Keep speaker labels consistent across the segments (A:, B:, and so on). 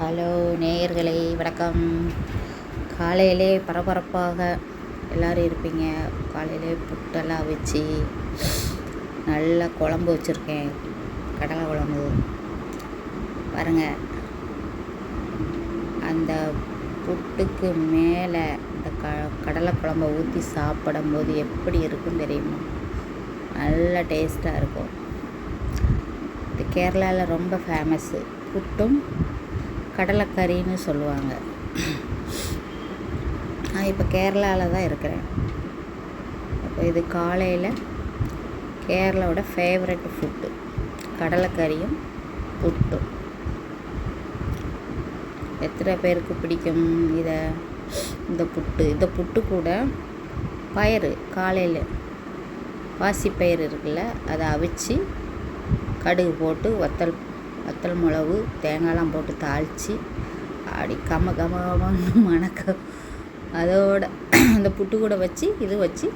A: Hello நேயர்களே, வணக்கம். காலையிலே பரபரப்பாக எல்லோரும் இருப்பீங்க. காலையிலே புட்டெல்லாம் வச்சு நல்லா குழம்பு வச்சுருக்கேன். கடலை குழம்பு பாருங்கள். அந்த புட்டுக்கு மேலே இந்த கடலை குழம்பை ஊற்றி சாப்பிடும்போது எப்படி இருக்கும் தெரியுமா? நல்ல டேஸ்ட்டாக இருக்கும். இது கேரளாவில் ரொம்ப ஃபேமஸ்ஸு. புட்டும் கடலைக்கறின்னு சொல்லுவாங்க. நான் இப்போ கேரளாவில் தான் இருக்கிறேன். அப்போ இது காலையில் கேரளாவோட ஃபேவரட் ஃபுட்டு கடலைக்கறியும் புட்டும். எத்தனை பேருக்கு பிடிக்கும் இந்த புட்டு கூட பயிறு, காலையில் பாசிப்பயிறு இருக்குல்ல, அதை அவிச்சு கடுகு போட்டு வத்தல் மிளகு தேங்காய்லாம் போட்டு தாளித்து அப்படி கமன்னு மணக்கும். அதோட அந்த புட்டு கூட வச்சு இது வச்சு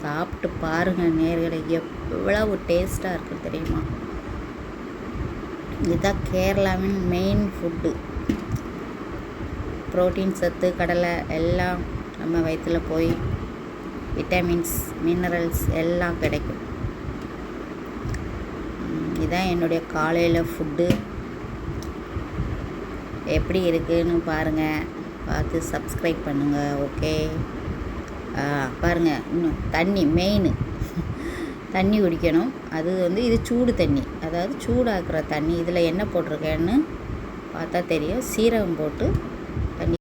A: சாப்பிட்டு பாருங்கள் நேர்களை, எவ்வளவு டேஸ்ட்டாக இருக்குது தெரியுமா? இதுதான் கேரளாவின் மெயின் ஃபுட்டு. ப்ரோட்டீன் சத்து, கடலை எல்லாம் நம்ம வயிற்றில் போய் விட்டமின்ஸ், மினரல்ஸ் எல்லாம் கிடைக்கும். இதுதான் என்னுடைய காலையில் ஃபுட்டு. எப்படி இருக்குதுன்னு பாருங்கள், பார்த்து சப்ஸ்கிரைப் பண்ணுங்கள். ஓகே, பாருங்கள். இன்னும் தண்ணி மெயின் தண்ணி குடிக்கணும். அது இது சூடு தண்ணி, அதாவது சூடாக்குற தண்ணி. இதில் என்ன போட்டிருக்கேன்னு பார்த்தா தெரியும். சீரகம் போட்டு